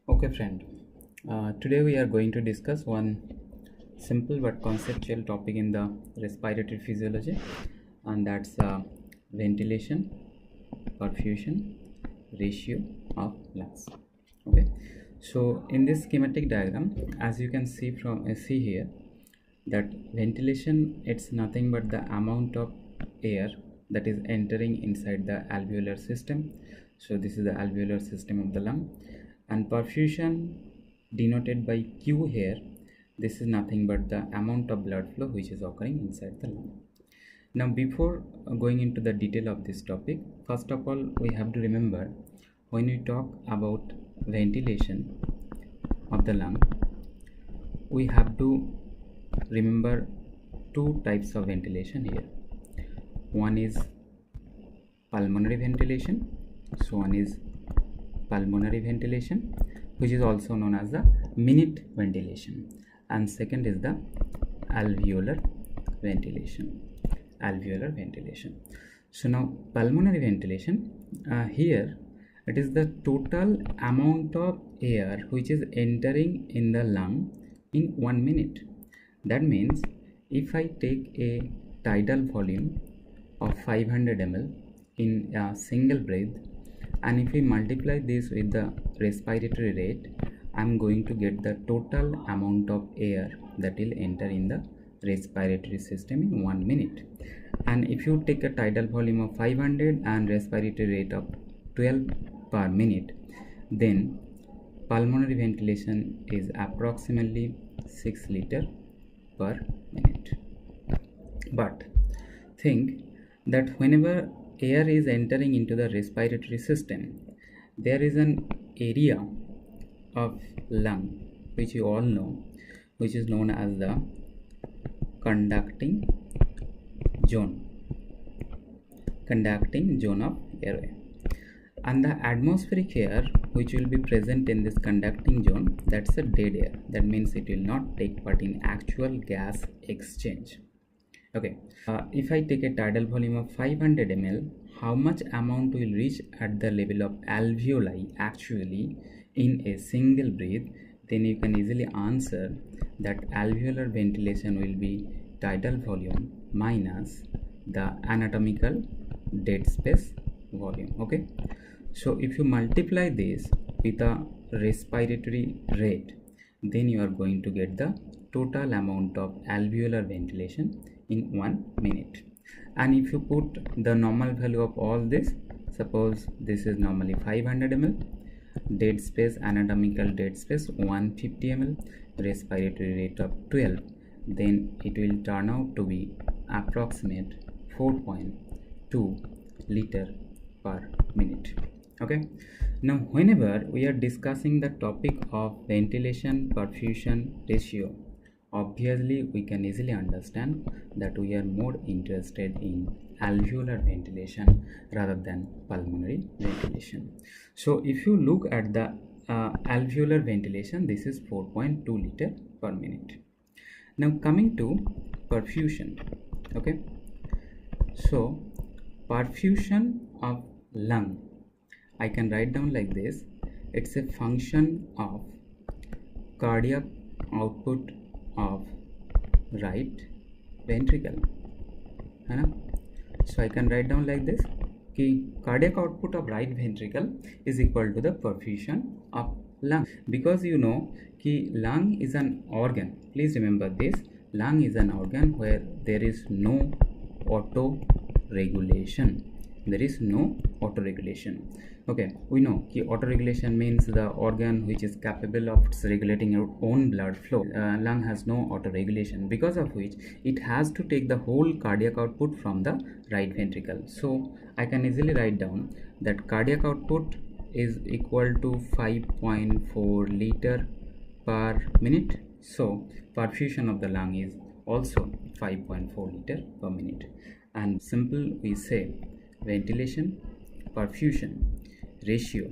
Okay friend, today we are going to discuss one simple but conceptual topic in the respiratory physiology, and that's ventilation, perfusion, ratio of lungs. Okay, so in this schematic diagram, as you can see here, that ventilation, it's nothing but the amount of air that is entering inside the alveolar system. So this is the alveolar system of the lung, and perfusion, denoted by Q here, this is nothing but the amount of blood flow which is occurring inside the lung. Now before going into the detail of this topic, first of all we have to remember, when we talk about ventilation of the lung, we have to remember two types of ventilation here. One is pulmonary ventilation, so one is pulmonary ventilation, which is also known as the minute ventilation, and second is the alveolar ventilation. So now pulmonary ventilation, here it is the total amount of air which is entering in the lung in 1 minute. That means if I take a tidal volume of 500 ml in a single breath, and if we multiply this with the respiratory rate, I'm going to get the total amount of air that will enter in the respiratory system in 1 minute. And if you take a tidal volume of 500 and respiratory rate of 12 per minute, then pulmonary ventilation is approximately 6 liter per minute. But think that whenever air is entering into the respiratory system, there is an area of lung which you all know, which is known as the conducting zone of airway, and the atmospheric air which will be present in this conducting zone, that's a dead air. That means it will not take part in actual gas exchange. Okay, if I take a tidal volume of 500 ml, how much amount will reach at the level of alveoli actually in a single breath? Then you can easily answer that alveolar ventilation will be tidal volume minus the anatomical dead space volume. Okay, so if you multiply this with a respiratory rate, then you are going to get the total amount of alveolar ventilation in 1 minute. And if you put the normal value of all this, suppose this is normally 500 ml, dead space, anatomical dead space 150 ml, respiratory rate of 12, then it will turn out to be approximate 4.2 liter per minute. Okay, now whenever we are discussing the topic of ventilation perfusion ratio, obviously we can easily understand that we are more interested in alveolar ventilation rather than pulmonary ventilation. So if you look at the alveolar ventilation, this is 4.2 liter per minute. Now coming to perfusion. Okay, so perfusion of lung, I can write down like this: it's a function of cardiac output of right ventricle. So I can write down like this कि cardiac output of right ventricle is equal to the perfusion of lung, because you know कि lung is an organ. Please remember this, lung is an organ where there is no auto regulation. Okay, we know कि auto regulation means the organ which is capable of regulating your own blood flow. Lung has no auto regulation, because of which it has to take the whole cardiac output from the right ventricle. So I can easily write down that cardiac output is equal to 5.4 liter per minute. So perfusion of the lung is also 5.4 liter per minute. And simple, we say ventilation perfusion ratio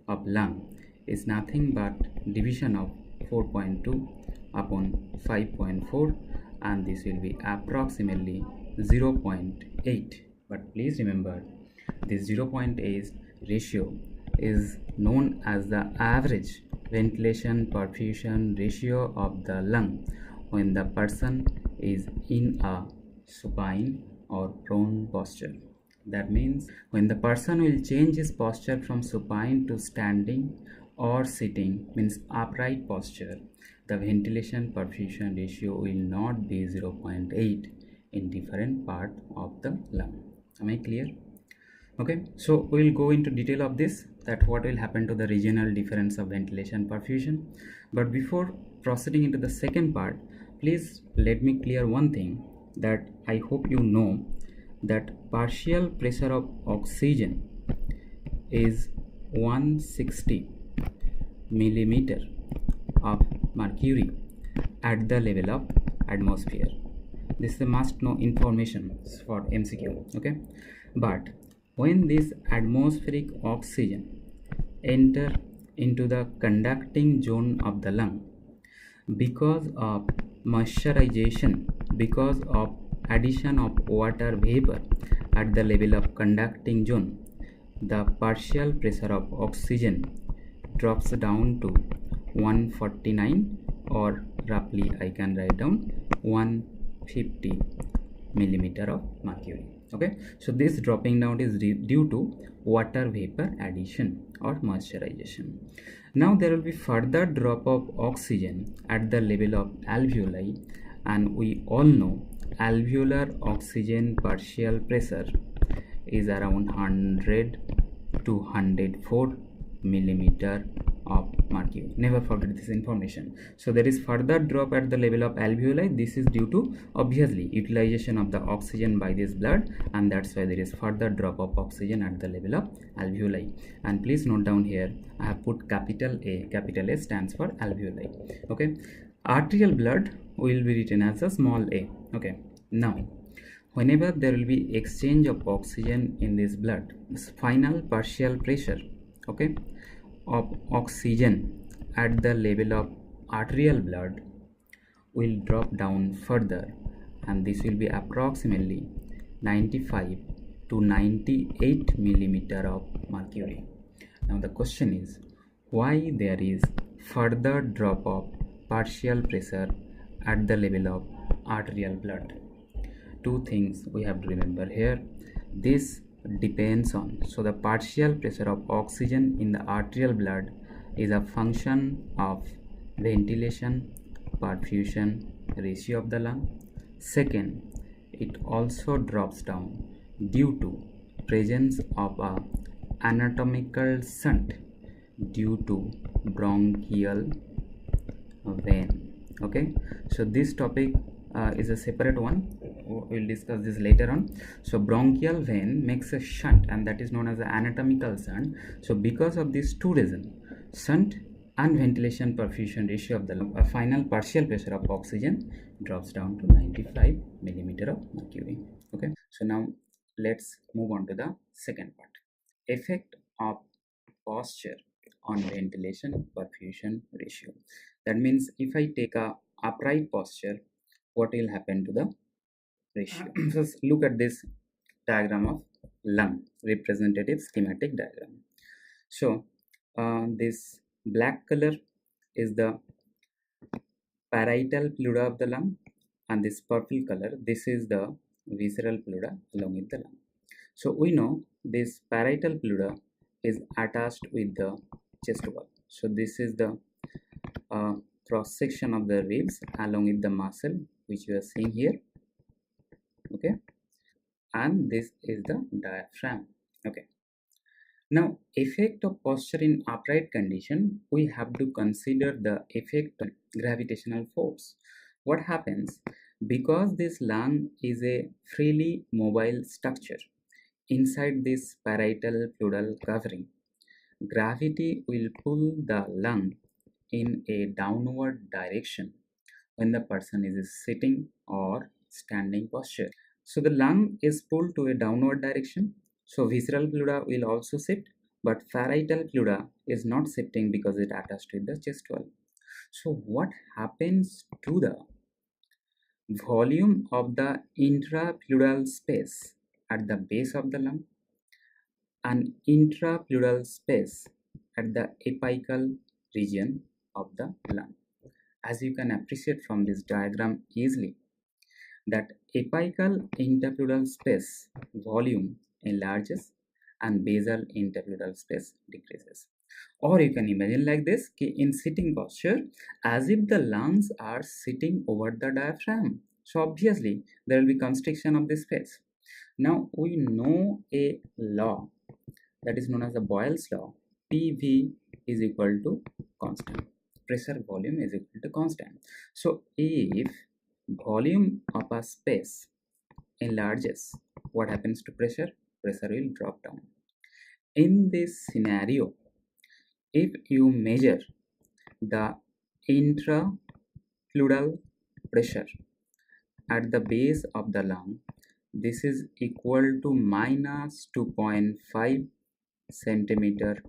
of lung is nothing but division of 4.2 upon 5.4, and this will be approximately 0.8. But please remember, this 0.8 ratio is known as the average ventilation-perfusion ratio of the lung when the person is in a supine or prone posture. That means when the person will change his posture from supine to standing or sitting, means upright posture, the ventilation perfusion ratio will not be 0.8 in different part of the lung. Am I clear? Okay, so we'll go into detail of this, that what will happen to the regional difference of ventilation perfusion. But before proceeding into the second part, please let me clear one thing, that I hope you know that partial pressure of oxygen is 160 millimeter of mercury at the level of atmosphere. This is a must know information for MCQ. Okay, but when this atmospheric oxygen enter into the conducting zone of the lung, because of moisturization, because of addition of water vapor at the level of conducting zone, the partial pressure of oxygen drops down to 149, or roughly I can write down 150 millimeter of mercury. Okay, so this dropping down is due to water vapor addition or moisturization. Now there will be further drop of oxygen at the level of alveoli, and we all know alveolar oxygen partial pressure is around 100 to 104 millimeter of mercury. Never forget this information. So there is further drop at the level of alveoli. This is due to obviously utilization of the oxygen by this blood, and that's why there is further drop of oxygen at the level of alveoli. And please note down here, I have put capital A. Capital A stands for alveoli. Okay, arterial blood will be written as a small a. Okay, now whenever there will be exchange of oxygen in this blood, final partial pressure, okay, of oxygen at the level of arterial blood will drop down further, and this will be approximately 95 to 98 millimeter of mercury. Now the question is, why there is further drop of partial pressure at the level of arterial blood? Two things we have to remember here. This depends on, so the partial pressure of oxygen in the arterial blood is a function of ventilation perfusion ratio of the lung. Second, it also drops down due to presence of a anatomical shunt due to bronchial vein. Okay, so this topic is a separate one. We'll discuss this later on. So bronchial vein makes a shunt, and that is known as the anatomical shunt. So because of these two reasons, shunt and ventilation perfusion ratio of the lung, a final partial pressure of oxygen drops down to 95 millimeter of mercury. Okay, so now let's move on to the second part. Effect of posture on ventilation perfusion ratio. That means if I take a upright posture, what will happen to the ratio? So look at this diagram of lung, representative schematic diagram. So this black color is the parietal pleura of the lung, and this purple color, this is the visceral pleura along with the lung. So we know this parietal pleura is attached with the chest wall. So this is the cross section of the ribs along with the muscle which you are seeing here. Okay, and this is the diaphragm. Okay, now effect of posture in upright condition, we have to consider the effect of gravitational force. What happens, because this lung is a freely mobile structure inside this parietal pleural covering, gravity will pull the lung in a downward direction when the person is sitting or standing posture. So the lung is pulled to a downward direction. So visceral pleura will also sit, but parietal pleura is not sitting because it attached with the chest wall. So what happens to the volume of the intrapleural space at the base of the lung? an intrapleural space at the apical region of the lung. As you can appreciate from this diagram easily, that apical interpleural space volume enlarges and basal interpleural space decreases. Or you can imagine like this, in sitting posture, as if the lungs are sitting over the diaphragm. So obviously there will be constriction of this space. Now we know a law that is known as the Boyle's law. PV is equal to constant. Pressure volume is equal to constant. So if volume of a space enlarges, what happens to pressure? Pressure will drop down. In this scenario, if you measure the intrapleural pressure at the base of the lung, this is equal to minus 2.5 centimeter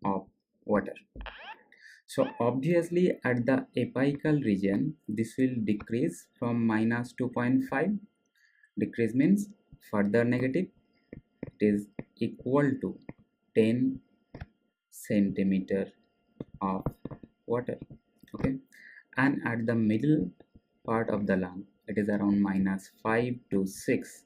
of water. So obviously at the apical region, this will decrease from minus 2.5. Decrease means further negative. It is equal to 10 centimeter of water. Okay, and at the middle part of the lung, it is around minus 5 to 6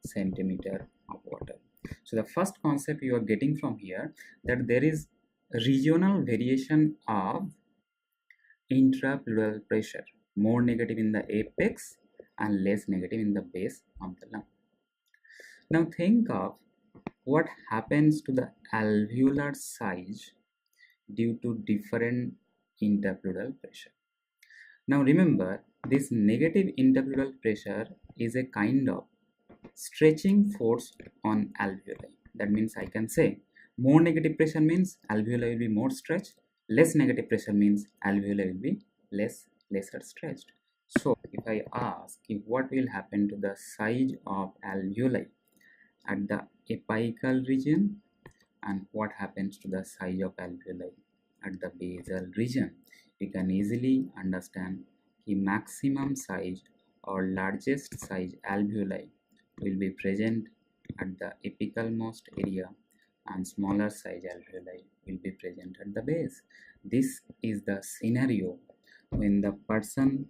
centimeter of water. So the first concept you are getting from here, that there is regional variation of intrapleural pressure, more negative in the apex and less negative in the base of the lung. Now think of what happens to the alveolar size due to different interpleural pressure. Now remember, this negative interpleural pressure is a kind of stretching force on alveoli. That means I can say more negative pressure means alveoli will be more stretched, less negative pressure means alveoli will be lesser stretched. So if I ask what will happen to the size of alveoli at the apical region and what happens to the size of alveoli at the basal region, you can easily understand the maximum size or largest size alveoli will be present at the apical most area and smaller size alveoli will be present at the base. This is the scenario when the person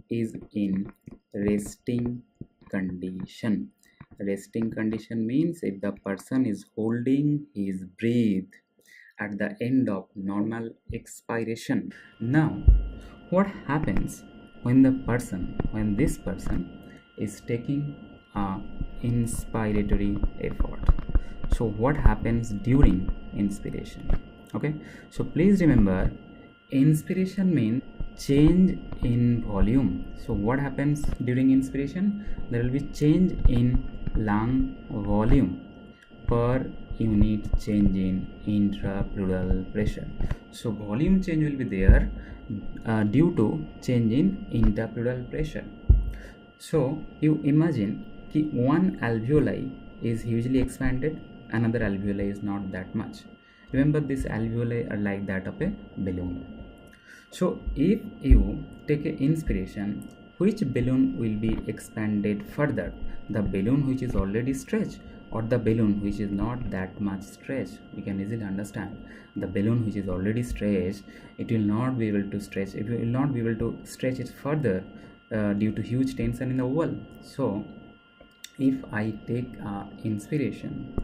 is in resting condition. Resting condition means if the person is holding his breath at the end of normal expiration. Now, what happens when this person is taking inspiratory effort? So what happens during inspiration? Okay, so please remember, inspiration means change in volume. So what happens during inspiration? There will be change in lung volume per unit change in intrapleural pressure. So volume change will be there due to change in intrapleural pressure. So you imagine that one alveoli is hugely expanded, another alveoli is not that much. Remember, these alveoli are like that of a balloon. So if you take an inspiration, which balloon will be expanded further? The balloon which is already stretched or the balloon which is not that much stretched? We can easily understand the balloon which is already stretched, it will not be able to stretch, it will not be able to stretch it further due to huge tension in the wall. So if I take inspiration,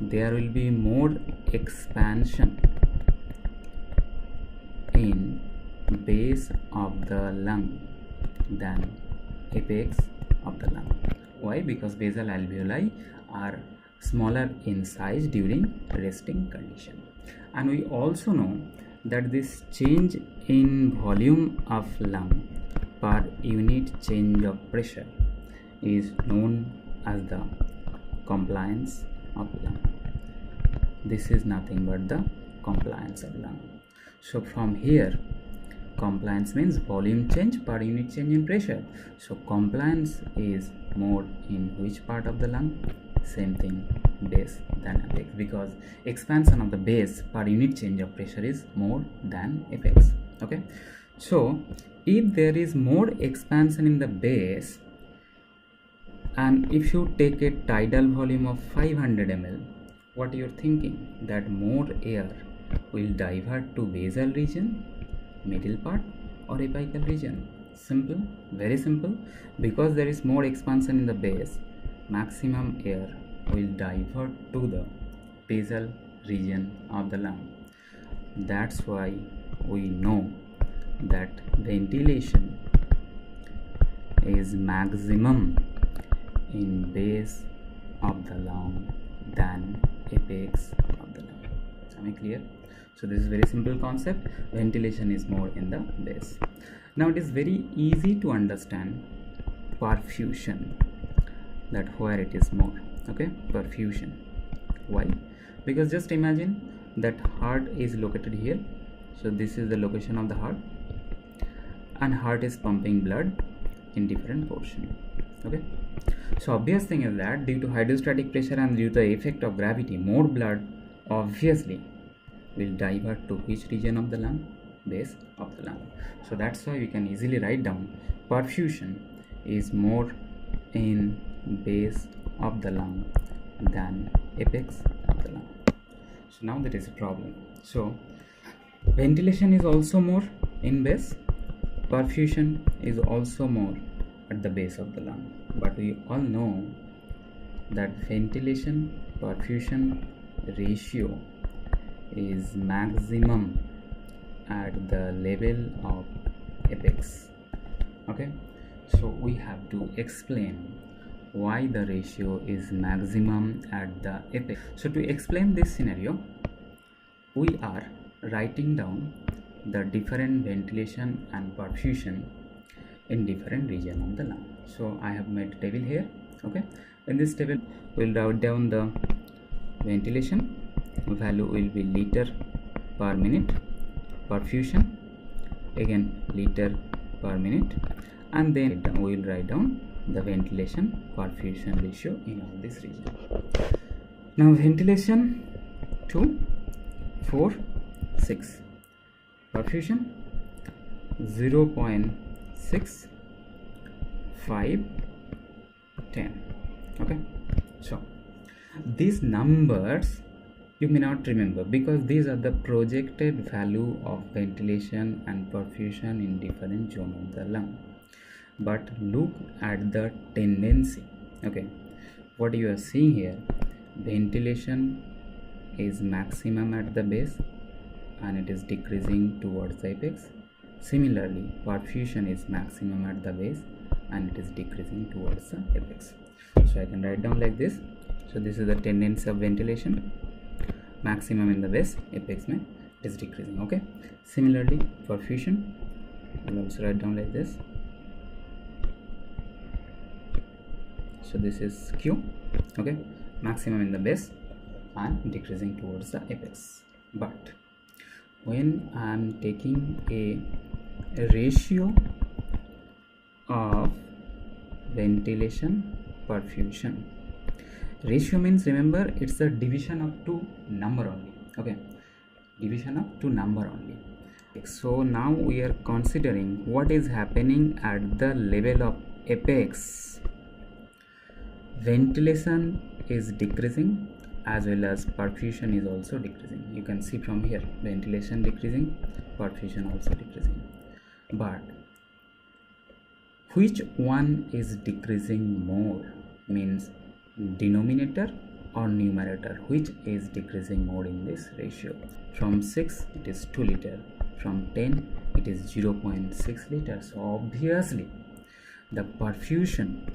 there will be more expansion in base of the lung than apex of the lung. Why? Because basal alveoli are smaller in size during resting condition. And we also know that this change in volume of lung per unit change of pressure is known as the compliance of lung. This is nothing but the compliance of lung. So from here, compliance means volume change per unit change in pressure. So compliance is more in which part of the lung? Same thing, base than apex, because expansion of the base per unit change of pressure is more than apex. Okay, so if there is more expansion in the base, and if you take a tidal volume of 500 ml, what you're thinking, that more air will divert to basal region, middle part, or apical region? Simple, very simple. Because there is more expansion in the base, maximum air will divert to the basal region of the lung. That's why we know that ventilation is maximum in base of the lung than apex of the lung. Am I clear? So this is very simple concept. Ventilation is more in the base. Now it is very easy to understand perfusion, that where it is more. Okay, perfusion. Why? Because just imagine that heart is located here. So this is the location of the heart, and heart is pumping blood in different portion. Okay, so obvious thing is that due to hydrostatic pressure and due to the effect of gravity, more blood obviously will divert to which region of the lung? Base of the lung. So that's why we can easily write down perfusion is more in base of the lung than apex of the lung. So now there is a problem. So ventilation is also more in base, perfusion is also more at the base of the lung. But we all know that ventilation perfusion ratio is maximum at the level of apex. Okay, so we have to explain why the ratio is maximum at the apex. So to explain this scenario, we are writing down the different ventilation and perfusion in different region of the lung. So I have made a table here. Okay, in this table we'll write down the ventilation value will be liter per minute, perfusion again liter per minute, and then we will write down the ventilation perfusion ratio in all this region. Now ventilation 2, 4, 6, perfusion 0.6, 5, 10. Okay, so these numbers you may not remember because these are the projected value of ventilation and perfusion in different zone of the lung. But look at the tendency. Okay, what you are seeing here, ventilation is maximum at the base and it is decreasing towards the apex. Similarly, perfusion is maximum at the base and it is decreasing towards the apex. So I can write down like this. So this is the tendency of ventilation, maximum in the base, apex mein it is decreasing. Okay, similarly perfusion, I will also write down like this. So this is Q. Okay, maximum in the base and decreasing towards the apex. But when I am taking a ratio of ventilation perfusion, ratio means, remember, it's the division of two number only. Okay, division of two number only. So now we are considering what is happening at the level of apex. Ventilation is decreasing as well as perfusion is also decreasing. You can see from here, ventilation decreasing, perfusion also decreasing. But which one is decreasing more? Means denominator or numerator, which is decreasing more in this ratio? From 6 it is 2 liter, from 10 it is 0.6 liters. So obviously the perfusion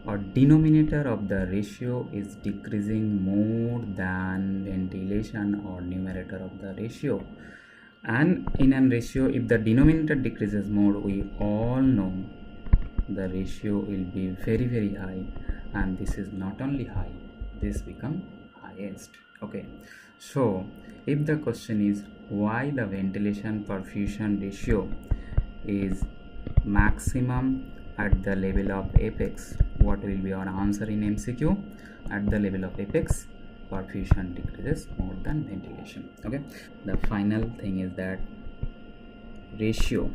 or denominator of the ratio is decreasing more than ventilation or numerator of the ratio. And in a ratio, if the denominator decreases more, we all know the ratio will be very, very high, and this is not only high, this become highest. Okay, so if the question is why the ventilation perfusion ratio is maximum at the level of apex, what will be our answer in MCQ? At the level of apex, perfusion decreases more than ventilation. Okay, the final thing is that ratio,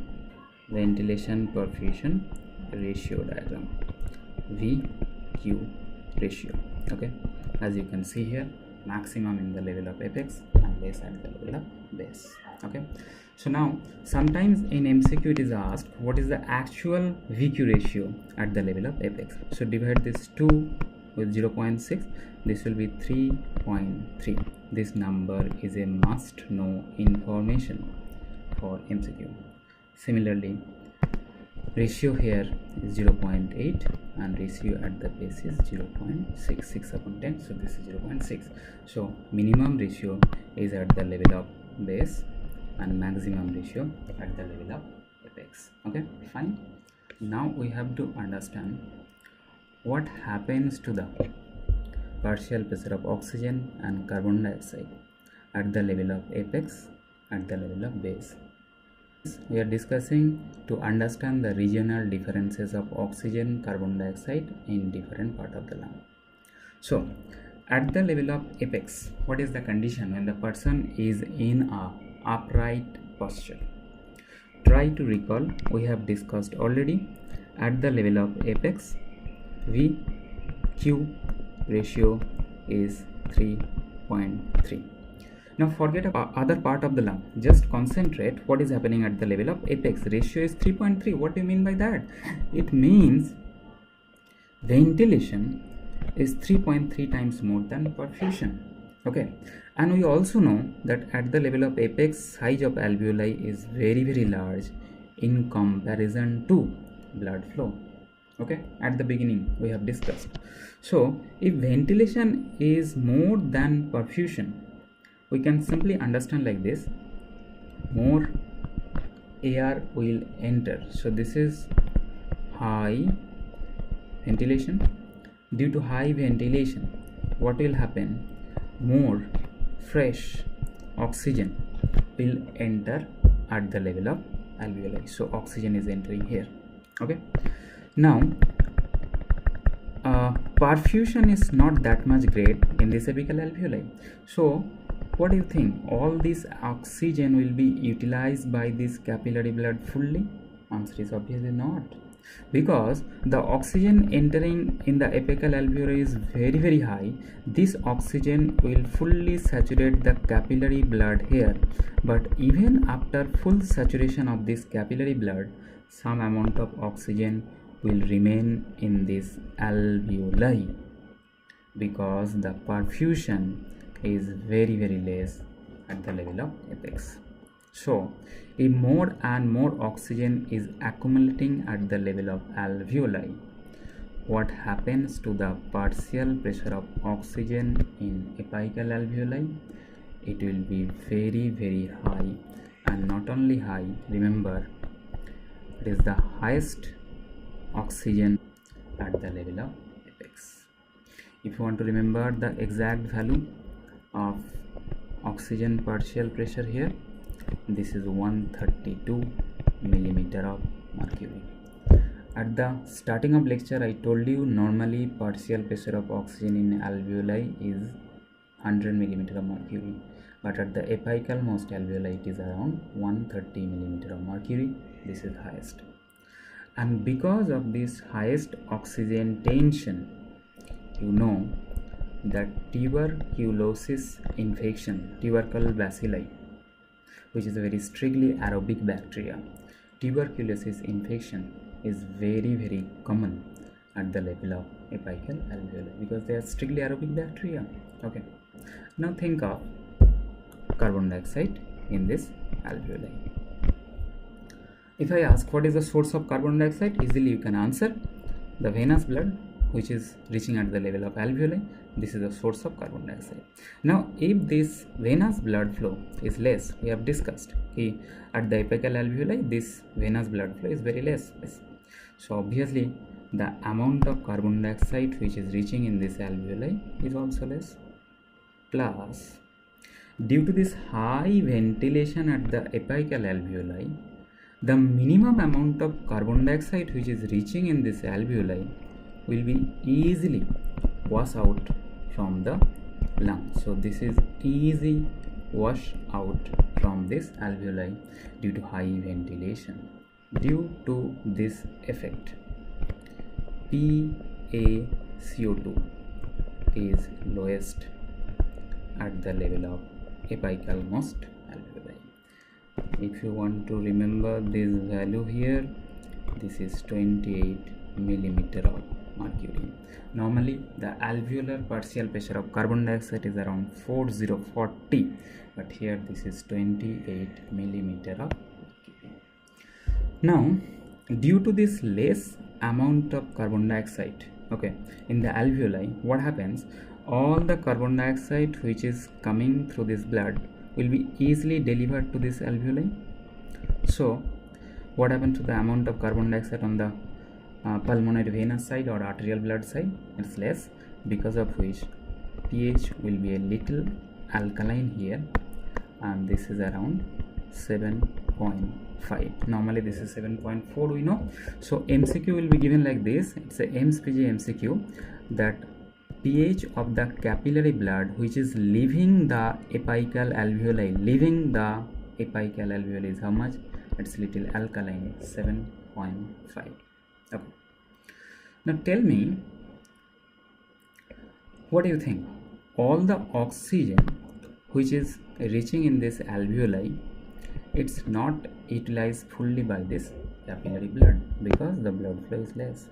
ventilation perfusion ratio diagram, VQ ratio. Okay, as you can see here, maximum in the level of apex and less at the level of base. Okay, so now sometimes in MCQ it is asked what is the actual VQ ratio at the level of apex. So divide this 2 with 0.6, this will be 3.3. This number is a must know information for MCQ. Similarly, ratio here is 0.8 and ratio at the base is 0.66 upon 10, so this is 0.6. so minimum ratio is at the level of base and maximum ratio at the level of apex. Okay, fine. Now we have to understand what happens to the partial pressure of oxygen and carbon dioxide at the level of apex, at the level of base. We are discussing to understand the regional differences of oxygen, carbon dioxide in different part of the lung. So at the level of apex, what is the condition when the person is in a upright posture? Try to recall, we have discussed already. At the level of apex, VQ ratio is 3.3. Now forget about other part of the lung, just concentrate what is happening at the level of apex. Ratio is 3.3. What do you mean by that? It means ventilation is 3.3 times more than perfusion. Okay, and we also know that at the level of apex, size of alveoli is very large in comparison to blood flow. Okay, at the beginning we have discussed. So if ventilation is more than perfusion, we can simply understand like this: more air will enter. So this is high ventilation. Due to high ventilation, what will happen? More fresh oxygen will enter at the level of alveoli. So oxygen is entering here. Okay, now perfusion is not that much great in this apical alveoli. So what do you think? All this oxygen will be utilized by this capillary blood fully? Answer is obviously not, because the oxygen entering in the apical alveoli is very high. This oxygen will fully saturate the capillary blood here, but even after full saturation of this capillary blood, some amount of oxygen will remain in this alveoli because the perfusion is very less at the level of apex. So if more and more oxygen is accumulating at the level of alveoli, what happens to the partial pressure of oxygen in apical alveoli? It will be very high, and not only high, remember, it is the highest oxygen at the level of apex. If you want to remember the exact value of oxygen partial pressure here, this is 132 millimeter of mercury. At the starting of lecture I told you normally partial pressure of oxygen in alveoli is 100 millimeter of mercury, but at the apical most alveoli it is around 130 millimeter of mercury. This is highest, and because of this highest oxygen tension, you know that tuberculosis infection, tubercle bacilli, which is a very strictly aerobic bacteria, tuberculosis infection is very common at the level of apical alveoli because they are strictly aerobic bacteria. Okay, now think of carbon dioxide in this alveoli. If I ask what is the source of carbon dioxide, easily you can answer: the venous blood, which is reaching at the level of alveoli. This is the source of carbon dioxide. Now if this venous blood flow is less, we have discussed at the apical alveoli this venous blood flow is very less, so obviously the amount of carbon dioxide which is reaching in this alveoli is also less. Plus, due to this high ventilation at the apical alveoli, the minimum amount of carbon dioxide which is reaching in this alveoli will be easily wash out from the lung. So this is easy wash out from this alveoli due to high ventilation. Due to this effect, PaCO2 is lowest at the level of apical most alveoli. If you want to remember this value here, this is 28 millimeter of mercury. Normally the alveolar partial pressure of carbon dioxide is around 4040, but here this is 28 millimeter of mercury. Now, due to this less amount of carbon dioxide, okay, in the alveoli, what happens? All the carbon dioxide which is coming through this blood will be easily delivered to this alveoli. So what happens to the amount of carbon dioxide on the pulmonary venous side or arterial blood side? It's less, because of which pH will be a little alkaline here, and this is around 7.5. Normally this is 7.4, we know. So MCQ will be given like this. It's a MSPG MCQ, that pH of the capillary blood which is leaving the apical alveoli, is how much? It's little alkaline, 7.5. Okay. Now tell me, what do you think? All the oxygen which is reaching in this alveoli, it's not utilized fully by this capillary blood because the blood flow is less.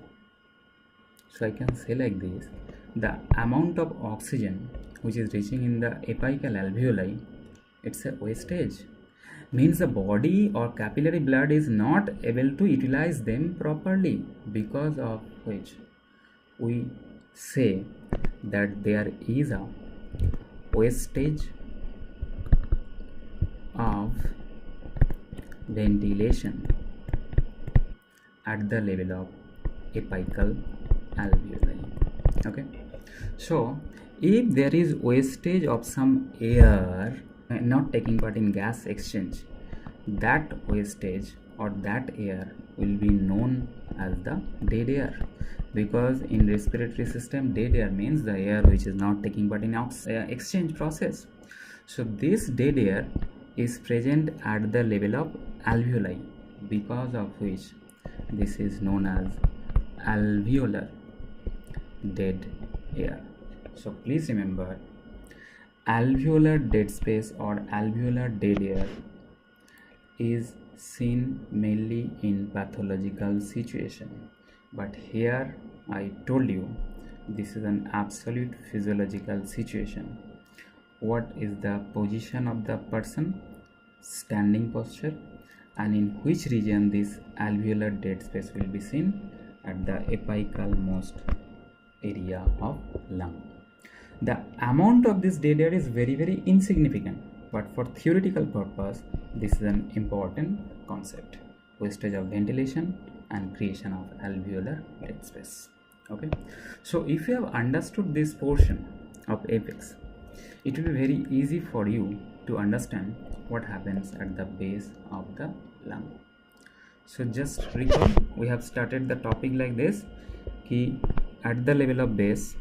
So I can say like this: the amount of oxygen which is reaching in the apical alveoli, it's a wastage. Means the body or capillary blood is not able to utilize them properly, because of which we say that there is a wastage of ventilation at the level of apical alveoli. Okay, so if there is wastage of some air not taking part in gas exchange, that wastage or that air will be known as the dead air, because in respiratory system dead air means the air which is not taking part in exchange process. So this dead air is present at the level of alveoli, because of which this is known as alveolar dead air. So please remember, alveolar dead space or alveolar dead air is seen mainly in pathological situation, but here I told you this is an absolute physiological situation. What is the position of the person? Standing posture. And in which region this alveolar dead space will be seen? At the apical most area of lung. The amount of this dead air is very insignificant, but for theoretical purpose this is an important concept: wastage of ventilation and creation of alveolar dead space. Okay, so if you have understood this portion of apex, it will be very easy for you to understand what happens at the base of the lung. So just recall, we have started the topic like this: ki at the level of base,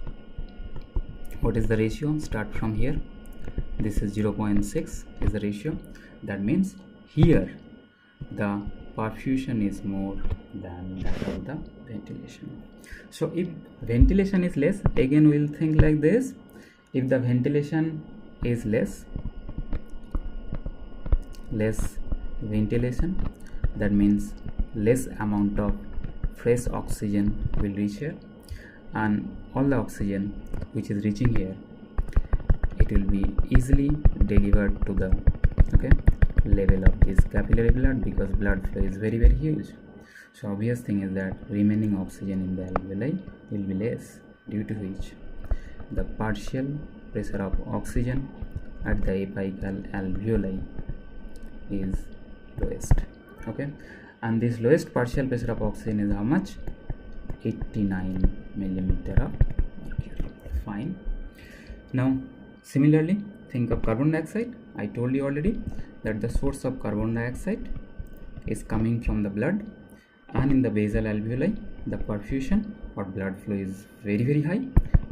what is the ratio? Start from here. This is 0.6 is the ratio. That means here the perfusion is more than that of the ventilation. So if ventilation is less, again we will think like this: if the ventilation is less ventilation, that means less amount of fresh oxygen will reach here, and all the oxygen which is reaching here, it will be easily delivered to the level of this capillary blood, because blood flow is very huge. So obvious thing is that remaining oxygen in the alveoli will be less, due to which the partial pressure of oxygen at the apical alveoli is lowest. Okay, and this lowest partial pressure of oxygen is how much? 89 millimeter of mercury. Fine. Now similarly, think of carbon dioxide. I told you already that the source of carbon dioxide is coming from the blood, and in the basal alveoli the perfusion or blood flow is very high.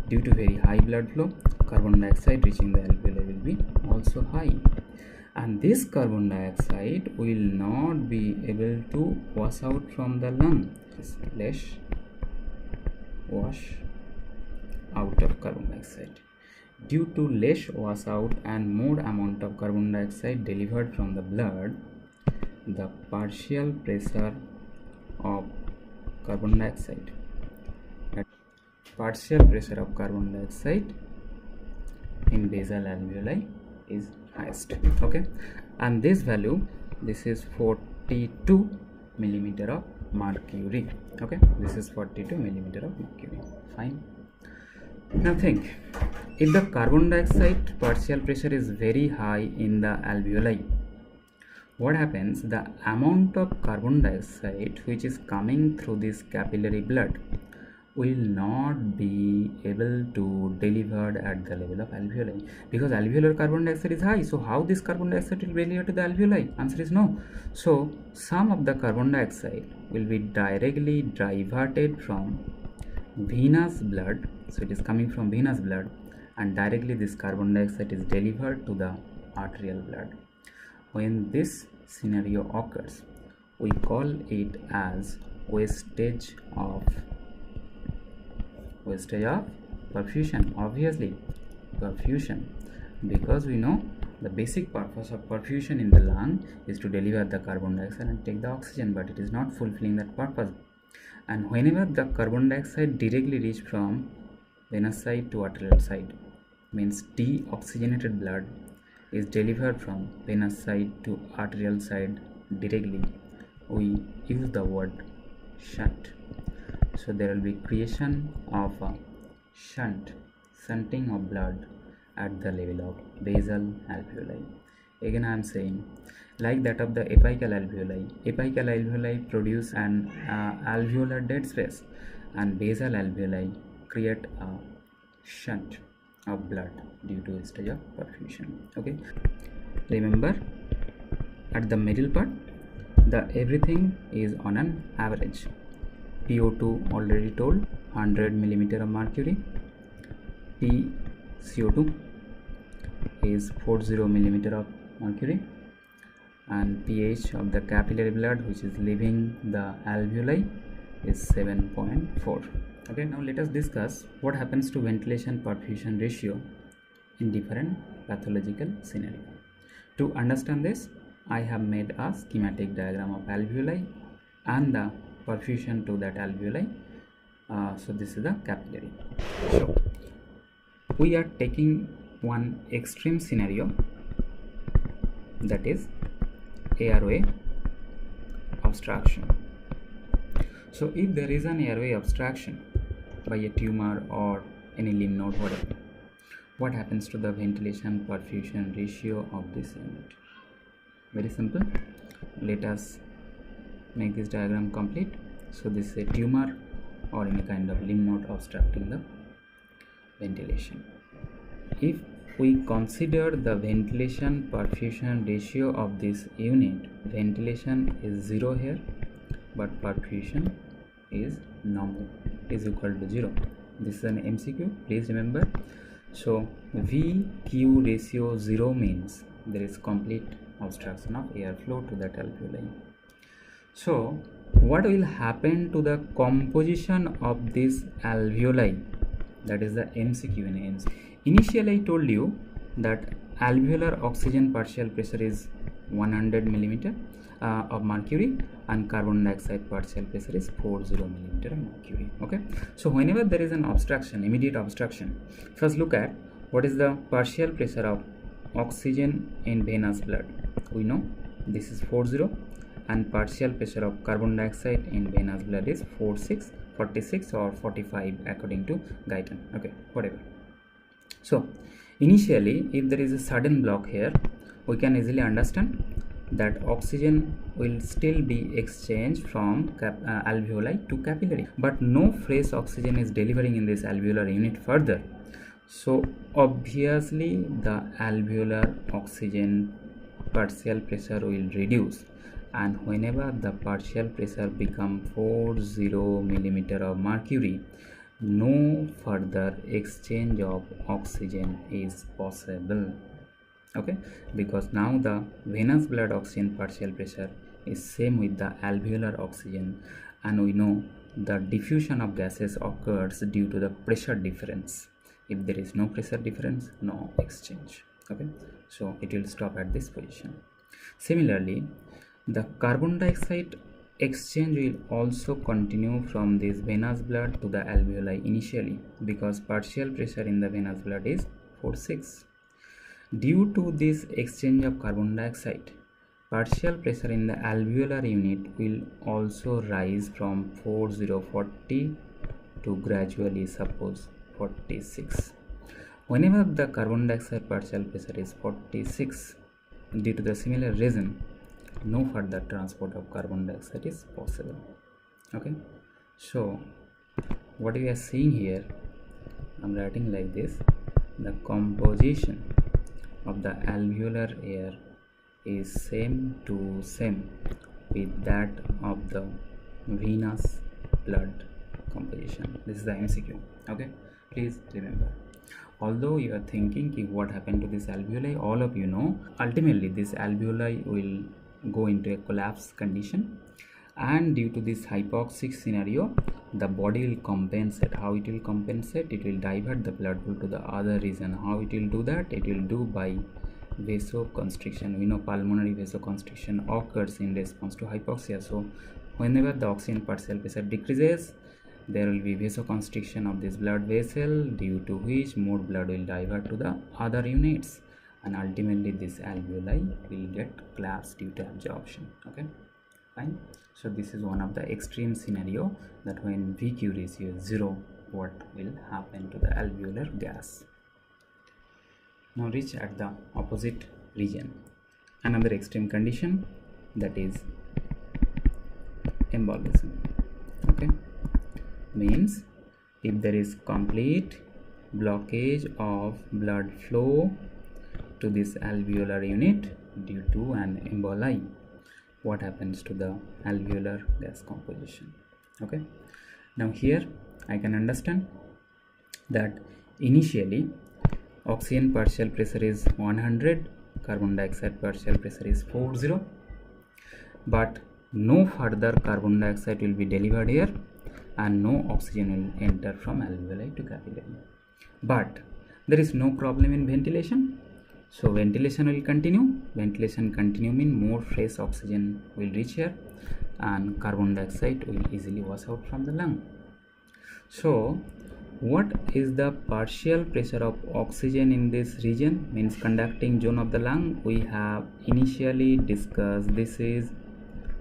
Due to very high blood flow, carbon dioxide reaching the alveoli will be also high, and this carbon dioxide will not be able to wash out from the lung. Wash out of carbon dioxide, Due to less washout and more amount of carbon dioxide delivered from the blood, the partial pressure of carbon dioxide in basal alveoli is highest. Okay, and this value, this is 42 millimeter of mercury. Okay, this is 42 millimeter of mercury. Fine. Now think, if the carbon dioxide partial pressure is very high in the alveoli, what happens? The amount of carbon dioxide which is coming through this capillary blood will not be able to delivered at the level of alveoli, because alveolar carbon dioxide is high. So how this carbon dioxide will deliver to the alveoli? Answer is no. So some of the carbon dioxide will be directly diverted from venous blood. So it is coming from venous blood, and directly this carbon dioxide is delivered to the arterial blood. When this scenario occurs, we call it as wastage of perfusion. Obviously perfusion, because we know the basic purpose of perfusion in the lung is to deliver the carbon dioxide and take the oxygen, but it is not fulfilling that purpose. And whenever the carbon dioxide directly reach from venous side to arterial side, means deoxygenated blood is delivered from venous side to arterial side directly, we use the word shunt. So there will be creation of a shunting of blood at the level of basal alveoli. Again I am saying, like that of the apical alveoli produce an alveolar dead space, and basal alveoli create a shunt of blood due to wastage of perfusion. Okay, remember, at the middle part, the everything is on an average. PO2 already told, 100 millimeter of mercury. PCO2 is 40 millimeter of mercury, and pH of the capillary blood which is leaving the alveoli is 7.4. Okay, now let us discuss what happens to ventilation perfusion ratio in different pathological scenario. To understand this, I have made a schematic diagram of alveoli and the perfusion to that alveoli. So this is the capillary. So we are taking one extreme scenario, that is airway obstruction. So if there is an airway obstruction by a tumor or any lymph node, whatever, what happens to the ventilation perfusion ratio of this unit? Very simple. Let us make this diagram complete. So this is a tumor or any kind of lymph node obstructing the ventilation. If we consider the ventilation perfusion ratio of this unit, ventilation is 0 here, but perfusion is normal, is equal to 0. This is an MCQ, please remember. So VQ ratio 0 means there is complete obstruction of airflow to that alveoli. So what will happen to the composition of this alveoli? That is the MCQ in AIMS. Initially I told you that alveolar oxygen partial pressure is 100 millimeter of mercury, and carbon dioxide partial pressure is 40 millimeter of mercury. Okay, so whenever there is an obstruction, immediate obstruction, first look at what is the partial pressure of oxygen in venous blood. We know this is 40, and partial pressure of carbon dioxide in venous blood is 46 or 45 according to Guyton. Okay, whatever. So initially, if there is a sudden block here, we can easily understand that oxygen will still be exchanged from alveoli to capillary, but no fresh oxygen is delivering in this alveolar unit further. So obviously the alveolar oxygen partial pressure will reduce, and whenever the partial pressure become 40 millimeter of mercury, no further exchange of oxygen is possible. Okay, because now the venous blood oxygen partial pressure is same with the alveolar oxygen, and we know the diffusion of gases occurs due to the pressure difference. If there is no pressure difference, no exchange. Okay, so it will stop at this position. Similarly, the carbon dioxide exchange will also continue from this venous blood to the alveoli initially, because partial pressure in the venous blood is 4.6. Due to this exchange of carbon dioxide, partial pressure in the alveolar unit will also rise from 4040 to gradually suppose 46. Whenever the carbon dioxide partial pressure is 46, due to the similar reason, no further transport of carbon dioxide is possible. Okay, so what we are seeing here, I'm writing like this: the composition of the alveolar air is same with that of the venous blood composition. This is the MCQ. Okay, please remember. Although you are thinking what happened to this alveoli, all of you know ultimately this alveoli will go into a collapse condition, and due to this hypoxic scenario, the body will compensate. How it will compensate? It will divert the blood flow to the other region. How it will do that? It will do by vasoconstriction. We know pulmonary vasoconstriction occurs in response to hypoxia. So whenever the oxygen partial pressure decreases, there will be vasoconstriction of this blood vessel, due to which more blood will divert to the other units, and ultimately this alveoli will get collapsed due to absorption. Okay, fine. So this is one of the extreme scenario, that when VQ ratio is 0, what will happen to the alveolar gas. Now reach at the opposite region. Another extreme condition, that is embolism. Okay, means if there is complete blockage of blood flow to this alveolar unit due to an emboli, what happens to the alveolar gas composition. Okay, now here I can understand that initially oxygen partial pressure is 100, carbon dioxide partial pressure is 40, but no further carbon dioxide will be delivered here and no oxygen will enter from alveoli to capillary. But there is no problem in ventilation, so ventilation will continue. Ventilation continue means more fresh oxygen will reach here and carbon dioxide will easily wash out from the lung. So what is the partial pressure of oxygen in this region, means conducting zone of the lung? We have initially discussed this is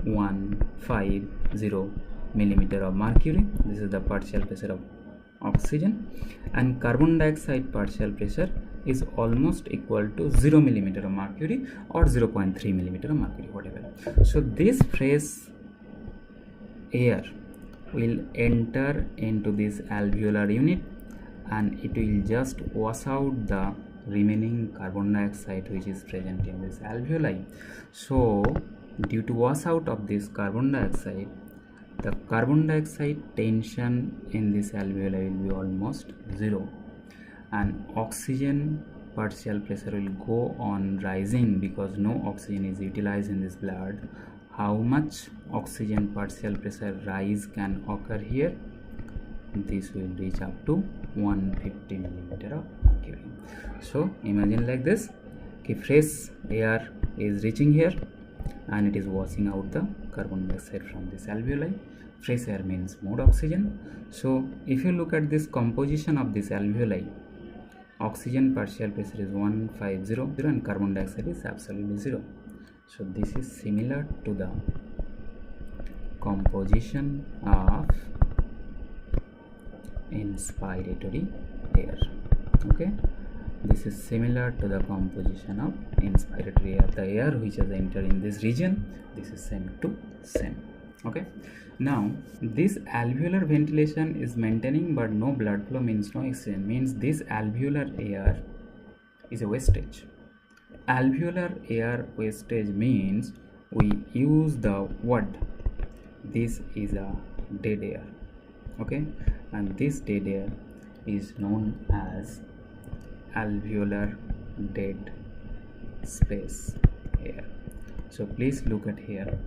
150 millimeter of mercury. This is the partial pressure of oxygen, and carbon dioxide partial pressure is almost equal to 0 millimeter of mercury or 0.3 millimeter of mercury, whatever. So this fresh air will enter into this alveolar unit and it will just wash out the remaining carbon dioxide which is present in this alveoli. So due to wash out of this carbon dioxide, the carbon dioxide tension in this alveoli will be almost 0, and oxygen partial pressure will go on rising because no oxygen is utilized in this blood. How much oxygen partial pressure rise can occur here? This will reach up to 150 millimeter of mercury. So imagine like this, fresh air is reaching here and it is washing out the carbon dioxide from this alveoli. Fresh air means more oxygen. So if you look at this composition of this alveoli, oxygen partial pressure is 150 and carbon dioxide is absolutely 0. So this is similar to the composition of inspiratory air. Okay, this is similar to the composition of inspiratory air. The air which has entered in this region, this is same to same. Okay, now this alveolar ventilation is maintaining, but no blood flow means no oxygen, means this alveolar air is a wastage. Alveolar air wastage means we use the word, this is a dead air. Okay, and this dead air is known as alveolar dead space air. So please look at here.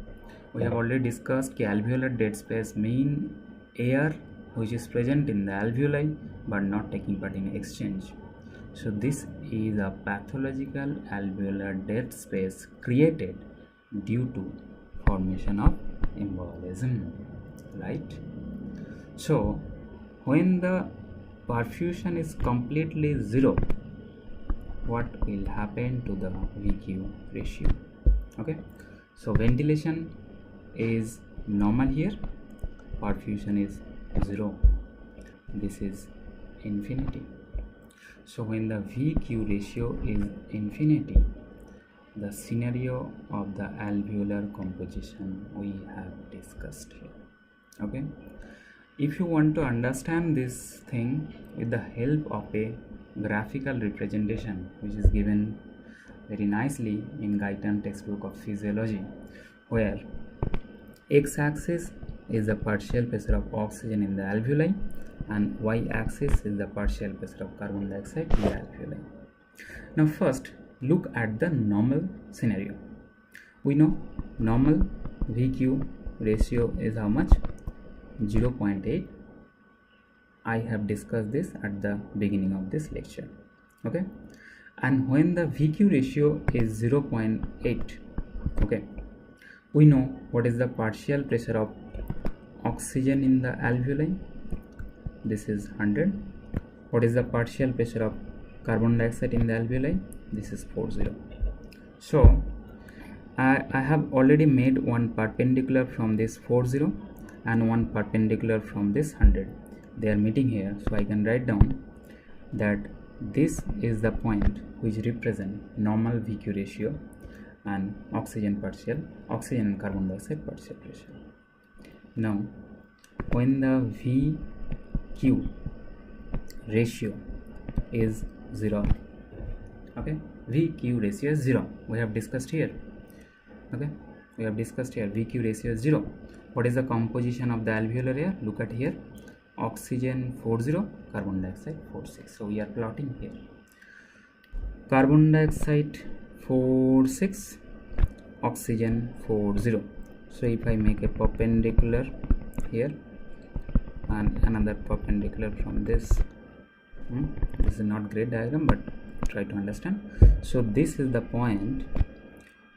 We have already discussed alveolar dead space mean air which is present in the alveoli but not taking part in exchange. So this is a pathological alveolar dead space created due to formation of embolism, right? So when the perfusion is completely zero, what will happen to the VQ ratio? Okay, so ventilation is normal here, perfusion is 0, this is infinity. So when the VQ ratio is infinity, the scenario of the alveolar composition we have discussed here. Okay, if you want to understand this thing with the help of a graphical representation, which is given very nicely in Guyton textbook of Physiology, where x-axis is the partial pressure of oxygen in the alveoli and y-axis is the partial pressure of carbon dioxide in the alveoli. Now first look at the normal scenario. We know normal VQ ratio is how much? 0.8. I have discussed this at the beginning of this lecture. Okay, and when the VQ ratio is 0.8, okay, we know what is the partial pressure of oxygen in the alveoli. This is 100. What is the partial pressure of carbon dioxide in the alveoli? This is 40. So I have already made one perpendicular from this 40 and one perpendicular from this 100. They are meeting here, so I can write down that this is the point which represent normal VQ ratio and oxygen and carbon dioxide partial ratio. Now when the VQ ratio is 0, okay, VQ ratio is 0, we have discussed here. Okay, we have discussed here VQ ratio is 0. What is the composition of the alveolar air? Look at here, oxygen 40, carbon dioxide 46. So we are plotting here carbon dioxide 46, oxygen 40. So if I make a perpendicular here and another perpendicular from this, this is not great diagram, but try to understand. So this is the point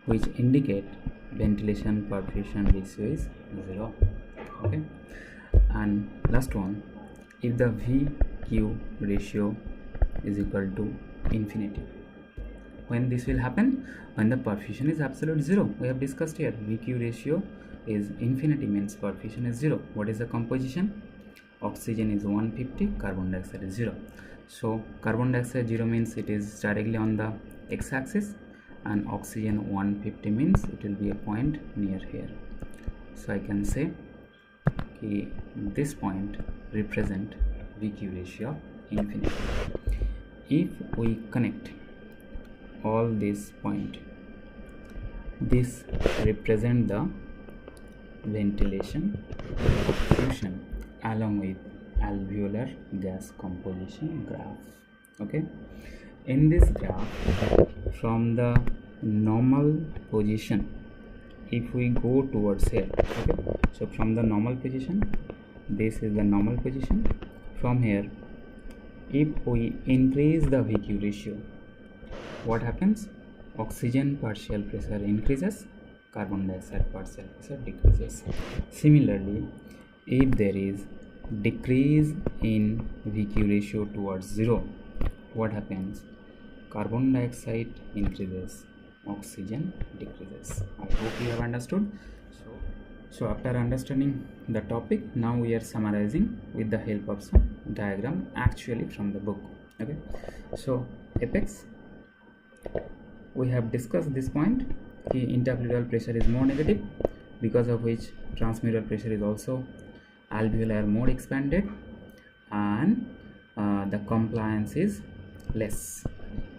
which indicate ventilation perfusion ratio is 0. Okay, and last one, if the VQ ratio is equal to infinity, when this will happen? When the perfusion is absolute 0. We have discussed here VQ ratio is infinity, means perfusion is 0. What is the composition? Oxygen is 150, carbon dioxide is 0. So carbon dioxide 0 means it is directly on the x-axis, and oxygen 150 means it will be a point near here. So I can say this point represent VQ ratio of infinity. If we connect all this point, this represent the ventilation perfusion along with alveolar gas composition graph. Okay, in this graph, from the normal position, if we go towards here, okay, so from the normal position, this is the normal position. From here, if we increase the VQ ratio, what happens? Oxygen partial pressure increases, carbon dioxide partial pressure decreases. Similarly, if there is decrease in VQ ratio towards 0, what happens? Carbon dioxide increases, oxygen decreases. I hope you have understood. So after understanding the topic, now we are summarizing with the help of some diagram actually from the book. Okay, so apex, we have discussed this point. The interpleural pressure is more negative, because of which transmural pressure is also alveolar more expanded, and the compliance is less.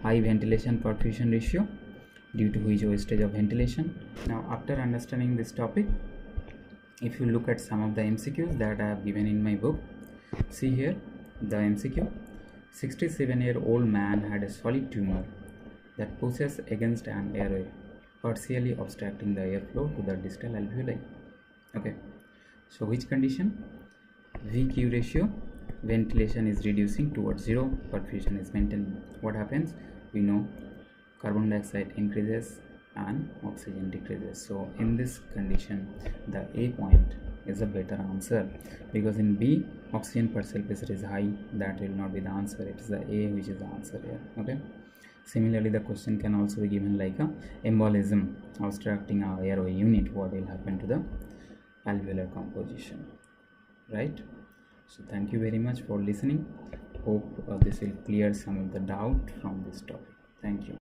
High ventilation perfusion ratio, due to which wastage of ventilation. Now after understanding this topic, if you look at some of the MCQs that I have given in my book, see here the MCQ. 67-year-old man had a solid tumor that pushes against an airway, partially obstructing the airflow to the distal alveoli. Okay, so which condition? VQ ratio ventilation is reducing towards zero, perfusion is maintaining. What happens? We know carbon dioxide increases and oxygen decreases. So in this condition, the A point is a better answer, because in B, oxygen per cell pressure is high. That will not be the answer. It is the A which is the answer here. Okay. Similarly, the question can also be given like a embolism, obstructing our airway unit. What will happen to the alveolar composition, right? So thank you very much for listening. Hope this will clear some of the doubt from this topic. Thank you.